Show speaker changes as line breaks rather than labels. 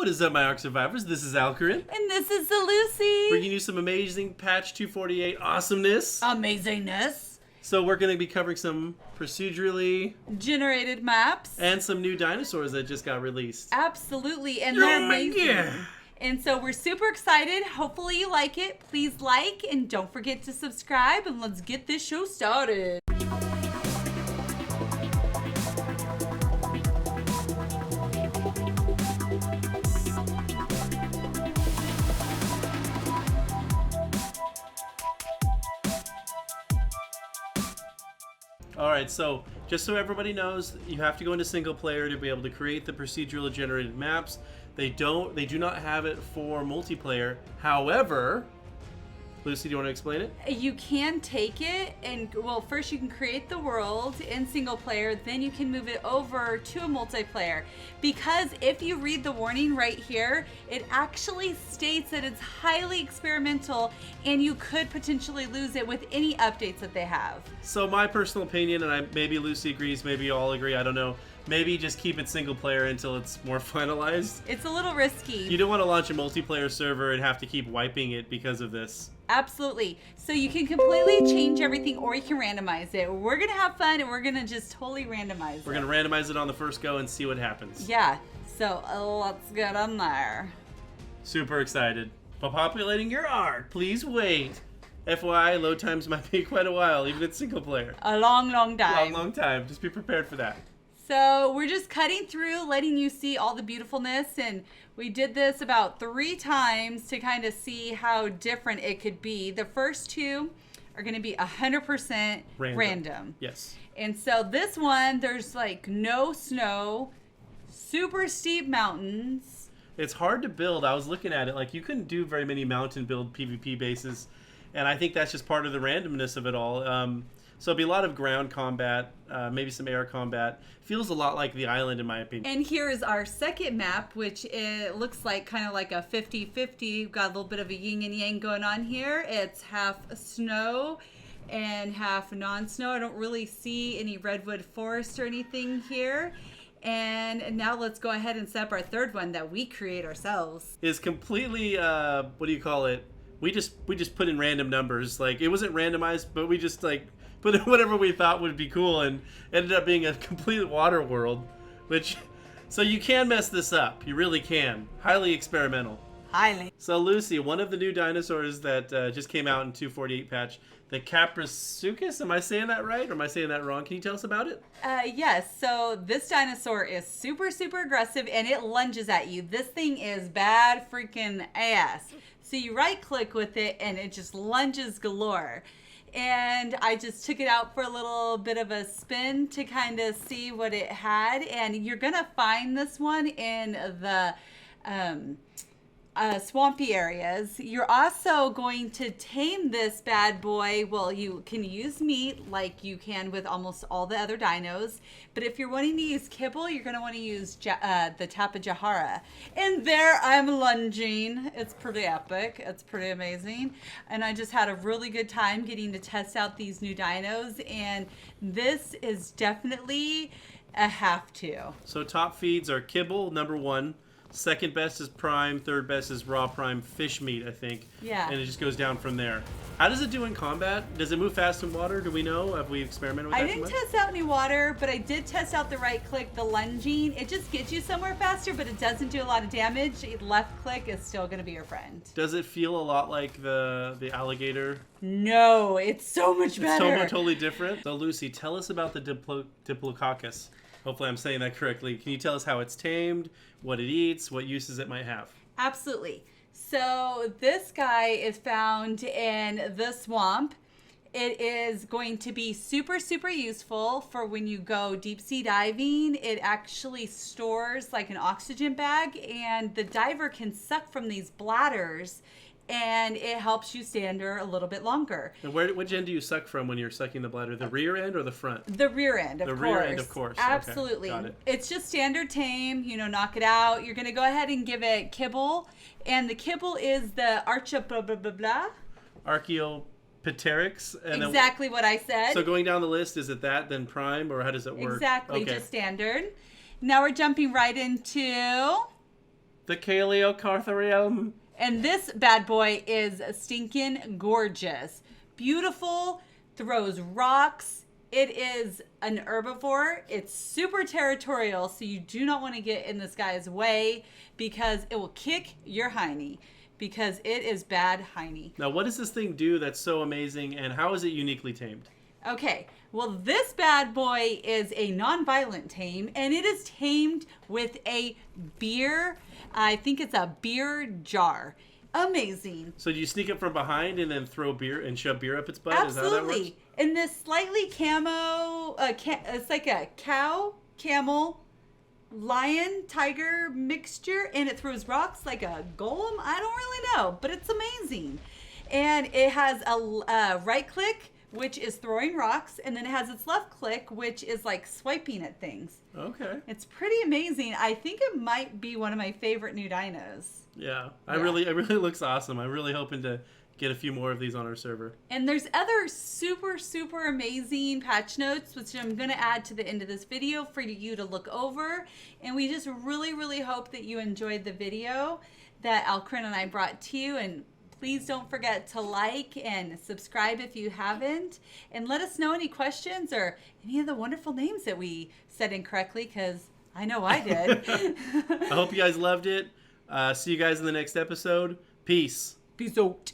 What is up, my ARK survivors? This is Alcarin.
And this is the Lucy.
Bringing you some amazing patch 248 awesomeness.
Amazingness.
So we're going to be covering some procedurally
generated maps.
And some new dinosaurs that just got released.
Absolutely. And they're amazing. Yeah. And so we're super excited. Hopefully you like it. Please like and don't forget to subscribe. And let's get this show started.
Alright, so just so everybody knows, you have to go into single player to be able to create the procedurally generated maps. They do not have it for multiplayer. However, Lucy, do you want to explain it?
You can take it and, well, first you can create the world in single player, then you can move it over to a multiplayer. Because if you read the warning right here, it actually states that it's highly experimental and you could potentially lose it with any updates that they have.
So my personal opinion, and maybe Lucy agrees, maybe you all agree, I don't know, maybe just keep it single player until it's more finalized.
It's a little risky.
You don't want to launch a multiplayer server and have to keep wiping it because of this.
Absolutely. So you can completely change everything or you can randomize it. We're going to have fun and we're going to just totally randomize it.
We're going to randomize it on the first go and see what happens.
Yeah. So let's get on there.
Super excited. For populating your ARK, please wait. FYI, load times might be quite a while, even in single player.
A long, long time.
Long time. Just be prepared for that.
So we're just cutting through, letting you see all the beautifulness, and we did this about 3 times to kind of see how different it could be. The first 2 are going to be 100% random.
Yes.
And so this one, there's like no snow, super steep mountains.
It's hard to build. I was looking at it, like you couldn't do very many mountain build PvP bases, and I think that's just part of the randomness of it all. So it'll be a lot of ground combat, maybe some air combat. Feels a lot like the island, in my opinion.
And here is our second map, which it looks like kind of like a 50-50. Got a little bit of a yin and yang going on here. It's half snow and half non-snow. I don't really see any redwood forest or anything here. And now let's go ahead and set up our third one that we create ourselves.
Is completely, what do you call it? We just put in random numbers. Like, it wasn't randomized, but we just like put in whatever we thought would be cool, and ended up being a complete water world, which, so you can mess this up. You really can. Highly experimental.
Highly.
So Lucy, one of the new dinosaurs that just came out in 248 patch, the Kaprosuchus, am I saying that right or am I saying that wrong? Can you tell us about it?
Yes, so this dinosaur is super, super aggressive and it lunges at you. This thing is bad freaking ass. So you right click with it and it just lunges galore. And I just took it out for a little bit of a spin to kind of see what it had. And you're going to find this one in the swampy areas. You're also going to tame this bad boy. Well, you can use meat like you can with almost all the other dinos. But if you're wanting to use kibble, you're going to want to use the Tapajahara. And there I'm lunging. It's pretty epic. It's pretty amazing. And I just had a really good time getting to test out these new dinos. And this is definitely a have to.
So top feeds are kibble, number 1. Second best is prime, third best is raw prime fish meat, I think.
Yeah.
And it just goes down from there. How does it do in combat? Does it move fast in water? Do we know? Have we experimented with that?
I didn't test out any water, but I did test out the right click, the lunging. It just gets you somewhere faster, but it doesn't do a lot of damage. Left click is still going to be your friend.
Does it feel a lot like the alligator?
No, it's so much better.
It's so totally different. So Lucy, tell us about the Diplocaulus. Hopefully I'm saying that correctly. Can you tell us how it's tamed, what it eats, what uses it might have?
Absolutely. So this guy is found in the swamp. It is going to be super, super useful for when you go deep sea diving. It actually stores like an oxygen bag, and the diver can suck from these bladders, and it helps you stay under a little bit longer.
And which end do you suck from when you're sucking the bladder? The rear end or the front?
The rear end, of course.
The rear end, of course.
Absolutely.
Okay, got it. It's
just standard tame, knock it out. You're going to go ahead and give it kibble. And the kibble is the
Archaeopteryx.
Exactly what I said.
So going down the list, is it that, then prime, or how does it work?
Exactly, just standard. Now we're jumping right into
The Chalicotherium.
And this bad boy is stinking gorgeous. Beautiful, throws rocks. It is an herbivore. It's super territorial, so you do not want to get in this guy's way because it will kick your hiney because it is bad hiney.
Now, what does this thing do that's so amazing, and how is it uniquely tamed?
Okay, well, this bad boy is a non-violent tame, and it is tamed with a beer. I think it's a beer jar. Amazing.
So do you sneak it from behind and then throw beer and shove beer up its butt?
Absolutely.
Is that how that works?
In this slightly camo, it's like a cow, camel, lion, tiger mixture, and it throws rocks like a golem. I don't really know, but it's amazing. And it has a right click, which is throwing rocks, and then it has its left click, which is like swiping at things.
Okay.
It's pretty amazing. I think it might be one of my favorite new dinos.
Yeah. It really looks awesome. I'm really hoping to get a few more of these on our server.
And there's other super, super amazing patch notes, which I'm going to add to the end of this video for you to look over. And we just really, really hope that you enjoyed the video that Alcarin and I brought to you. And please don't forget to like and subscribe if you haven't. And let us know any questions or any of the wonderful names that we said incorrectly, because I know I did.
I hope you guys loved it. See you guys in the next episode. Peace.
Peace out.